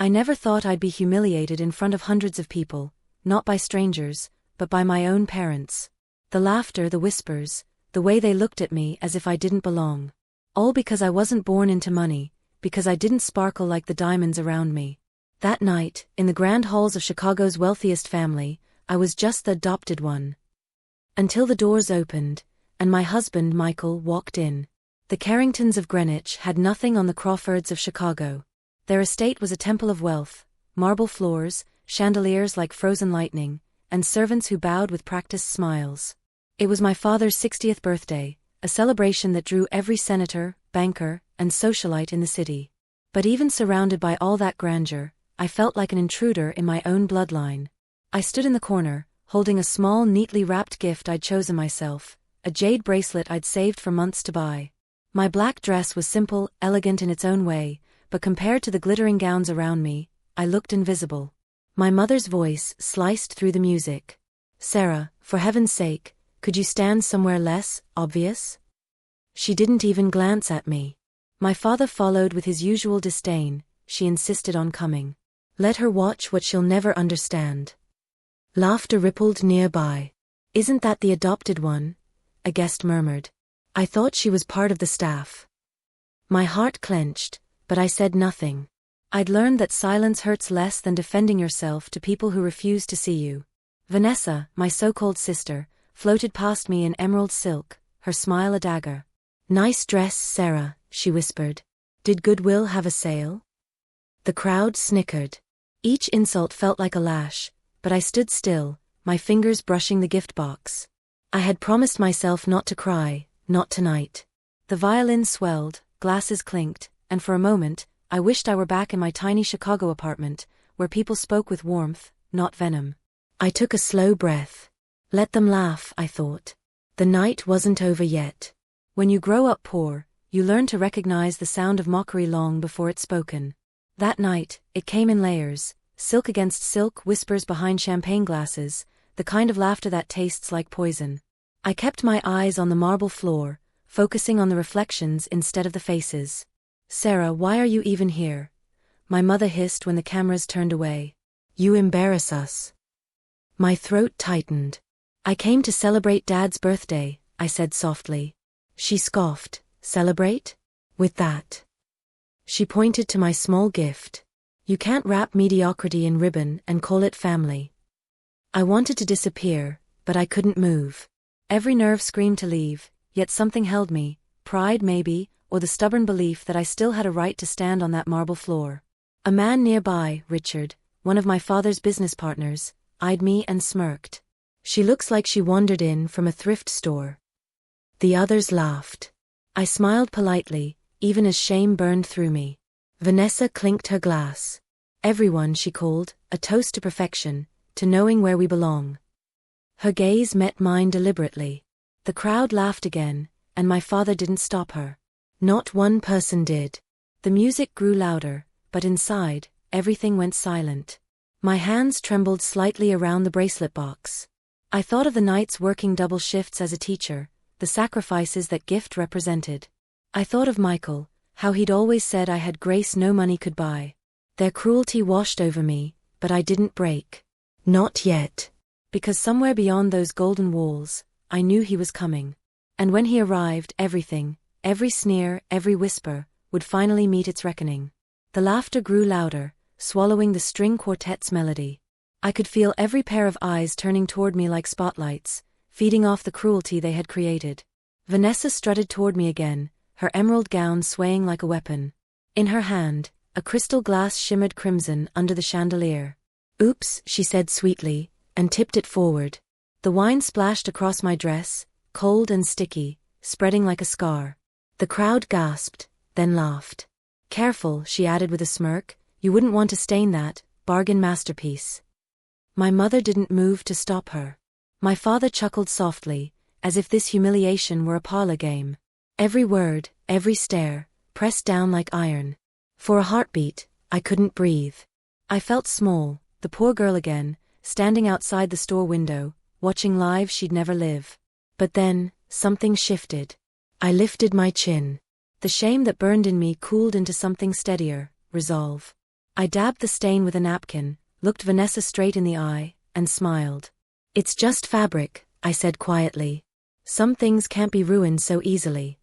I never thought I'd be humiliated in front of hundreds of people, not by strangers, but by my own parents. The laughter, the whispers, the way they looked at me as if I didn't belong. All because I wasn't born into money, because I didn't sparkle like the diamonds around me. That night, in the grand halls of Chicago's wealthiest family, I was just the adopted one. Until the doors opened, and my husband Michael walked in. The Carringtons of Greenwich had nothing on the Crawfords of Chicago. Their estate was a temple of wealth, marble floors, chandeliers like frozen lightning, and servants who bowed with practiced smiles. It was my father's 60th birthday, a celebration that drew every senator, banker, and socialite in the city. But even surrounded by all that grandeur, I felt like an intruder in my own bloodline. I stood in the corner, holding a small, neatly wrapped gift I'd chosen myself, a jade bracelet I'd saved for months to buy. My black dress was simple, elegant in its own way, but compared to the glittering gowns around me, I looked invisible. My mother's voice sliced through the music. "Sarah, for heaven's sake, could you stand somewhere less obvious?" She didn't even glance at me. My father followed with his usual disdain. "She insisted on coming. Let her watch what she'll never understand." Laughter rippled nearby. "Isn't that the adopted one?" a guest murmured. "I thought she was part of the staff." My heart clenched, but I said nothing. I'd learned that silence hurts less than defending yourself to people who refuse to see you. Vanessa, my so-called sister, floated past me in emerald silk, her smile a dagger. "Nice dress, Sarah," she whispered. "Did Goodwill have a sale?" The crowd snickered. Each insult felt like a lash, but I stood still, my fingers brushing the gift box. I had promised myself not to cry, not tonight. The violin swelled, glasses clinked, and for a moment, I wished I were back in my tiny Chicago apartment, where people spoke with warmth, not venom. I took a slow breath. Let them laugh, I thought. The night wasn't over yet. When you grow up poor, you learn to recognize the sound of mockery long before it's spoken. That night, it came in layers, silk against silk, whispers behind champagne glasses, the kind of laughter that tastes like poison. I kept my eyes on the marble floor, focusing on the reflections instead of the faces. "Sarah, why are you even here?" my mother hissed when the cameras turned away. "You embarrass us." My throat tightened. "I came to celebrate Dad's birthday," I said softly. She scoffed. "Celebrate? With that?" She pointed to my small gift. "You can't wrap mediocrity in ribbon and call it family." I wanted to disappear, but I couldn't move. Every nerve screamed to leave, yet something held me, pride maybe, or the stubborn belief that I still had a right to stand on that marble floor. A man nearby, Richard, one of my father's business partners, eyed me and smirked. "She looks like she wandered in from a thrift store." The others laughed. I smiled politely, even as shame burned through me. Vanessa clinked her glass. "Everyone," she called, "a toast to perfection, to knowing where we belong." Her gaze met mine deliberately. The crowd laughed again, and my father didn't stop her. Not one person did. The music grew louder, but inside, everything went silent. My hands trembled slightly around the bracelet box. I thought of the nights working double shifts as a teacher, the sacrifices that gift represented. I thought of Michael, how he'd always said I had grace no money could buy. Their cruelty washed over me, but I didn't break. Not yet. Because somewhere beyond those golden walls, I knew he was coming. And when he arrived, everything, every sneer, every whisper, would finally meet its reckoning. The laughter grew louder, swallowing the string quartet's melody. I could feel every pair of eyes turning toward me like spotlights, feeding off the cruelty they had created. Vanessa strutted toward me again, her emerald gown swaying like a weapon. In her hand, a crystal glass shimmered crimson under the chandelier. "Oops," she said sweetly, and tipped it forward. The wine splashed across my dress, cold and sticky, spreading like a scar. The crowd gasped, then laughed. "Careful," she added with a smirk, "you wouldn't want to stain that bargain masterpiece." My mother didn't move to stop her. My father chuckled softly, as if this humiliation were a parlor game. Every word, every stare, pressed down like iron. For a heartbeat, I couldn't breathe. I felt small, the poor girl again, standing outside the store window, watching lives she'd never live. But then, something shifted. I lifted my chin. The shame that burned in me cooled into something steadier, resolve. I dabbed the stain with a napkin, looked Vanessa straight in the eye, and smiled. "It's just fabric," I said quietly. "Some things can't be ruined so easily."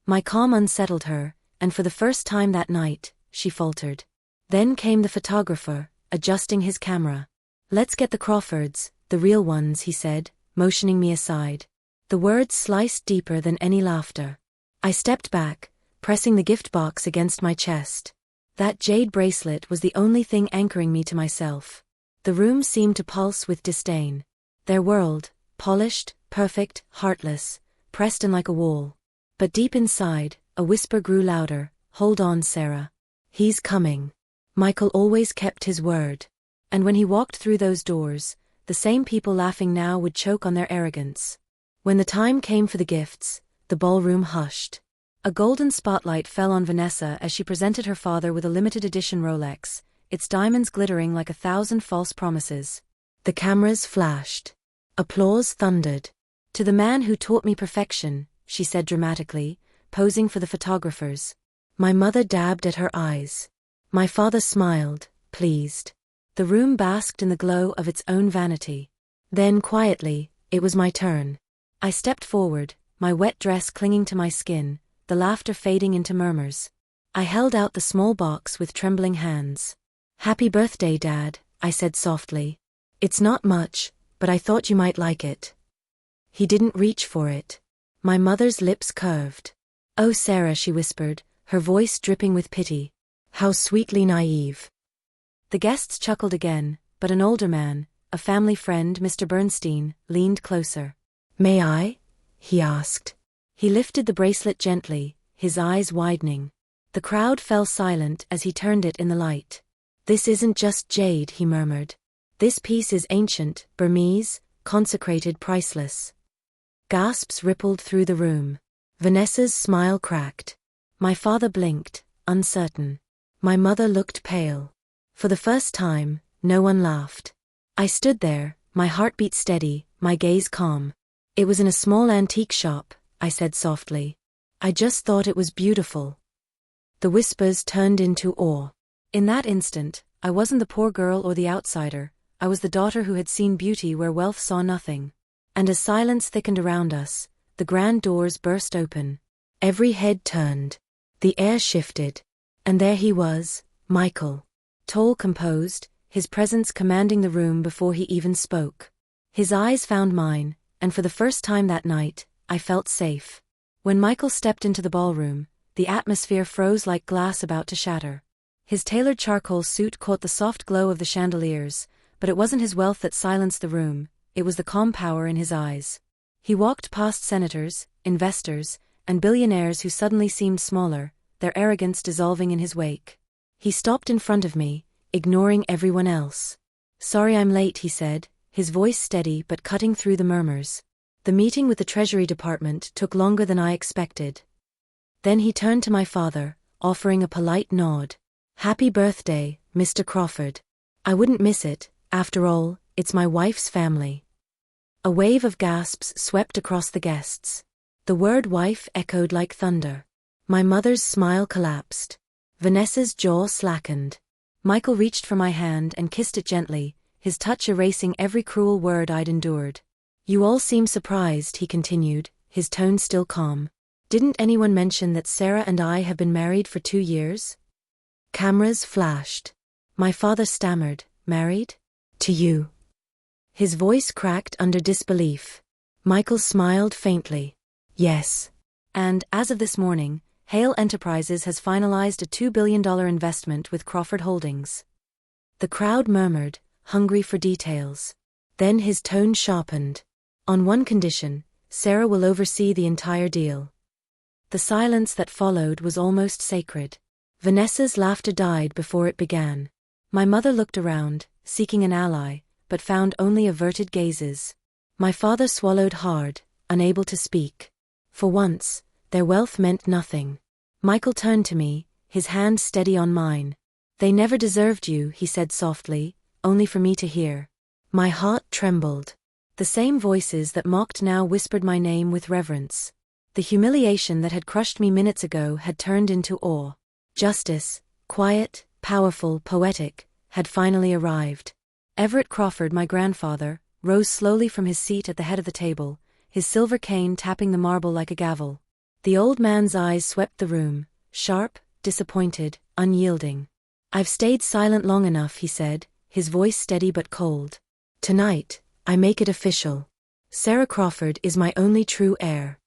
My calm unsettled her, and for the first time that night, she faltered. Then came the photographer, adjusting his camera. "Let's get the Crawfords, the real ones," he said, motioning me aside. The words sliced deeper than any laughter. I stepped back, pressing the gift box against my chest. That jade bracelet was the only thing anchoring me to myself. The room seemed to pulse with disdain. Their world, polished, perfect, heartless, pressed in like a wall. But deep inside, a whisper grew louder. "Hold on, Sarah. He's coming." Michael always kept his word. And when he walked through those doors, the same people laughing now would choke on their arrogance. When the time came for the gifts, the ballroom hushed. A golden spotlight fell on Vanessa as she presented her father with a limited edition Rolex, its diamonds glittering like 1,000 false promises. The cameras flashed. Applause thundered. "To the man who taught me perfection," she said dramatically, posing for the photographers. My mother dabbed at her eyes. My father smiled, pleased. The room basked in the glow of its own vanity. Then quietly, it was my turn. I stepped forward, my wet dress clinging to my skin, the laughter fading into murmurs. I held out the small box with trembling hands. "Happy birthday, Dad," I said softly. "It's not much, but I thought you might like it." He didn't reach for it. My mother's lips curved. "Oh, Sarah," she whispered, her voice dripping with pity. "How sweetly naive." The guests chuckled again, but an older man, a family friend, Mr. Bernstein, leaned closer. "May I?" he asked. He lifted the bracelet gently, his eyes widening. The crowd fell silent as he turned it in the light. "This isn't just jade," he murmured. "This piece is ancient, Burmese, consecrated, priceless." Gasps rippled through the room. Vanessa's smile cracked. My father blinked, uncertain. My mother looked pale. For the first time, no one laughed. I stood there, my heartbeat steady, my gaze calm. "It was in a small antique shop," I said softly. "I just thought it was beautiful." The whispers turned into awe. In that instant, I wasn't the poor girl or the outsider, I was the daughter who had seen beauty where wealth saw nothing. And as silence thickened around us, the grand doors burst open. Every head turned. The air shifted. And there he was, Michael. Tall, composed, his presence commanding the room before he even spoke. His eyes found mine, and for the first time that night, I felt safe. When Michael stepped into the ballroom, the atmosphere froze like glass about to shatter. His tailored charcoal suit caught the soft glow of the chandeliers, but it wasn't his wealth that silenced the room, it was the calm power in his eyes. He walked past senators, investors, and billionaires who suddenly seemed smaller, their arrogance dissolving in his wake. He stopped in front of me, ignoring everyone else. "Sorry I'm late," he said, his voice steady but cutting through the murmurs. "The meeting with the Treasury Department took longer than I expected." Then he turned to my father, offering a polite nod. "Happy birthday, Mr. Crawford. I wouldn't miss it, after all, it's my wife's family." A wave of gasps swept across the guests. The word wife echoed like thunder. My mother's smile collapsed. Vanessa's jaw slackened. Michael reached for my hand and kissed it gently, his touch erasing every cruel word I'd endured. "You all seem surprised," he continued, his tone still calm. "Didn't anyone mention that Sarah and I have been married for 2 years?" Cameras flashed. My father stammered, "Married? To you?" His voice cracked under disbelief. Michael smiled faintly. "Yes. And, as of this morning, Hale Enterprises has finalized a $2 billion investment with Crawford Holdings." The crowd murmured, hungry for details. Then his tone sharpened. "On one condition, Sarah will oversee the entire deal." The silence that followed was almost sacred. Vanessa's laughter died before it began. My mother looked around, seeking an ally, but found only averted gazes. My father swallowed hard, unable to speak. For once, their wealth meant nothing. Michael turned to me, his hand steady on mine. "They never deserved you," he said softly, only for me to hear. My heart trembled. The same voices that mocked now whispered my name with reverence. The humiliation that had crushed me minutes ago had turned into awe. Justice, quiet, powerful, poetic, had finally arrived. Everett Crawford, my grandfather, rose slowly from his seat at the head of the table, his silver cane tapping the marble like a gavel. The old man's eyes swept the room, sharp, disappointed, unyielding. "I've stayed silent long enough," he said, his voice steady but cold. "Tonight, I make it official. Sarah Crawford is my only true heir."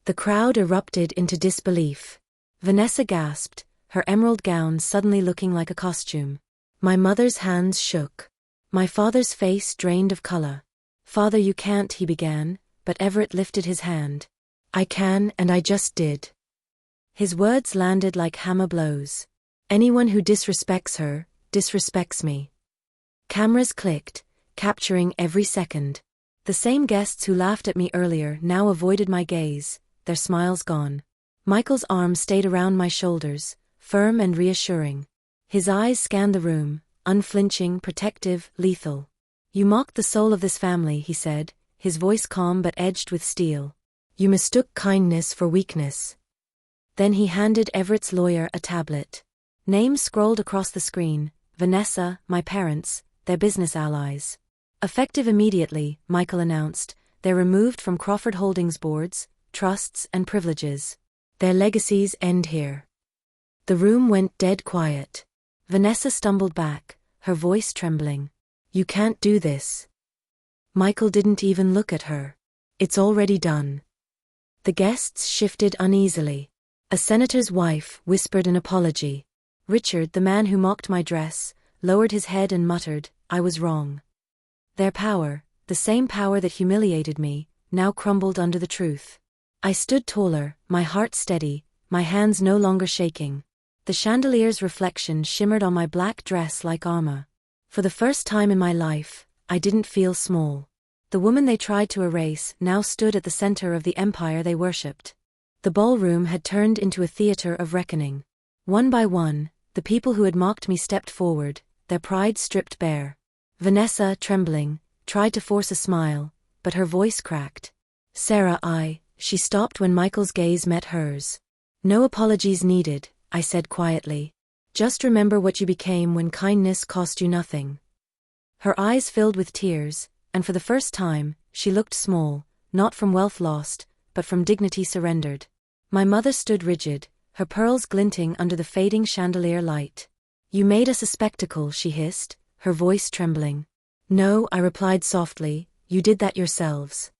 The crowd erupted into disbelief. Vanessa gasped, her emerald gown suddenly looking like a costume. My mother's hands shook. My father's face drained of color. "Father, you can't," he began, but Everett lifted his hand. "I can, and I just did." His words landed like hammer blows. "Anyone who disrespects her, disrespects me." Cameras clicked, capturing every second. The same guests who laughed at me earlier now avoided my gaze, their smiles gone. Michael's arm stayed around my shoulders, firm and reassuring. His eyes scanned the room, unflinching, protective, lethal. "You mocked the soul of this family," he said, his voice calm but edged with steel. "You mistook kindness for weakness." Then he handed Everett's lawyer a tablet. Names scrolled across the screen: Vanessa, my parents, their business allies. "Effective immediately," Michael announced, "they're removed from Crawford Holdings boards, trusts, and privileges. Their legacies end here." The room went dead quiet. Vanessa stumbled back, her voice trembling. "You can't do this." Michael didn't even look at her. "It's already done." The guests shifted uneasily. A senator's wife whispered an apology. Richard, the man who mocked my dress, lowered his head and muttered, "I was wrong." Their power, the same power that humiliated me, now crumbled under the truth. I stood taller, my heart steady, my hands no longer shaking. The chandelier's reflection shimmered on my black dress like armor. For the first time in my life, I didn't feel small. The woman they tried to erase now stood at the center of the empire they worshipped. The ballroom had turned into a theater of reckoning. One by one, the people who had mocked me stepped forward, their pride stripped bare. Vanessa, trembling, tried to force a smile, but her voice cracked. "Sarah, She stopped when Michael's gaze met hers. "No apologies needed," I said quietly. "Just remember what you became when kindness cost you nothing." Her eyes filled with tears, and for the first time, she looked small, not from wealth lost, but from dignity surrendered. My mother stood rigid, her pearls glinting under the fading chandelier light. "You made us a spectacle," she hissed, her voice trembling. "No," I replied softly, "you did that yourselves."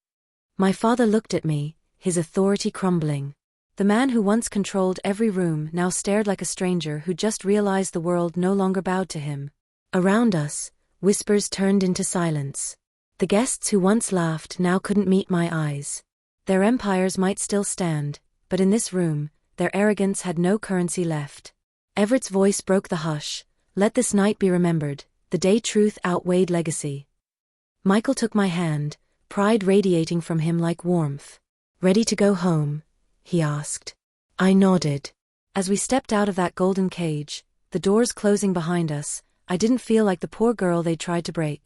My father looked at me, his authority crumbling. The man who once controlled every room now stared like a stranger who just realized the world no longer bowed to him. Around us, whispers turned into silence. The guests who once laughed now couldn't meet my eyes. Their empires might still stand, but in this room, their arrogance had no currency left. Everett's voice broke the hush. "Let this night be remembered, the day truth outweighed legacy." Michael took my hand, pride radiating from him like warmth. "Ready to go home?" he asked. I nodded. As we stepped out of that golden cage, the doors closing behind us, I didn't feel like the poor girl they tried to break.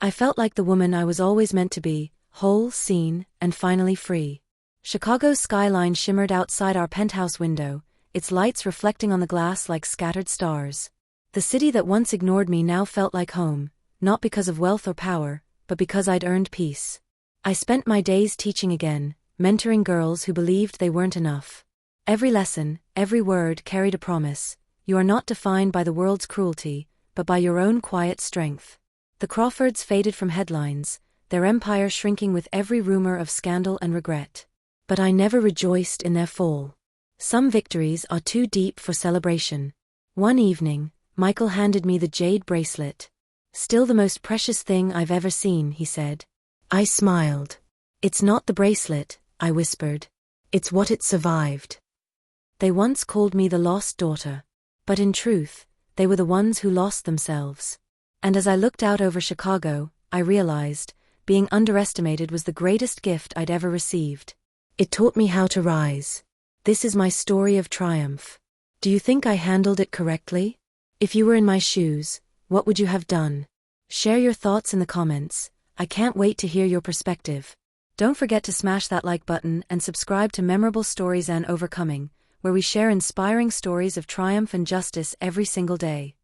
I felt like the woman I was always meant to be, whole, seen, and finally free. Chicago's skyline shimmered outside our penthouse window, its lights reflecting on the glass like scattered stars. The city that once ignored me now felt like home, not because of wealth or power, but because I'd earned peace. I spent my days teaching again, mentoring girls who believed they weren't enough. Every lesson, every word carried a promise: you are not defined by the world's cruelty, but by your own quiet strength. The Crawfords faded from headlines, their empire shrinking with every rumor of scandal and regret. But I never rejoiced in their fall. Some victories are too deep for celebration. One evening, Michael handed me the jade bracelet. "Still the most precious thing I've ever seen," he said. I smiled. "It's not the bracelet," I whispered. "It's what it survived." They once called me the lost daughter. But in truth, they were the ones who lost themselves. And as I looked out over Chicago, I realized, being underestimated was the greatest gift I'd ever received. It taught me how to rise. This is my story of triumph. Do you think I handled it correctly? If you were in my shoes, what would you have done? Share your thoughts in the comments. I can't wait to hear your perspective. Don't forget to smash that like button and subscribe to Memorable Stories and Overcoming, where we share inspiring stories of triumph and justice every single day.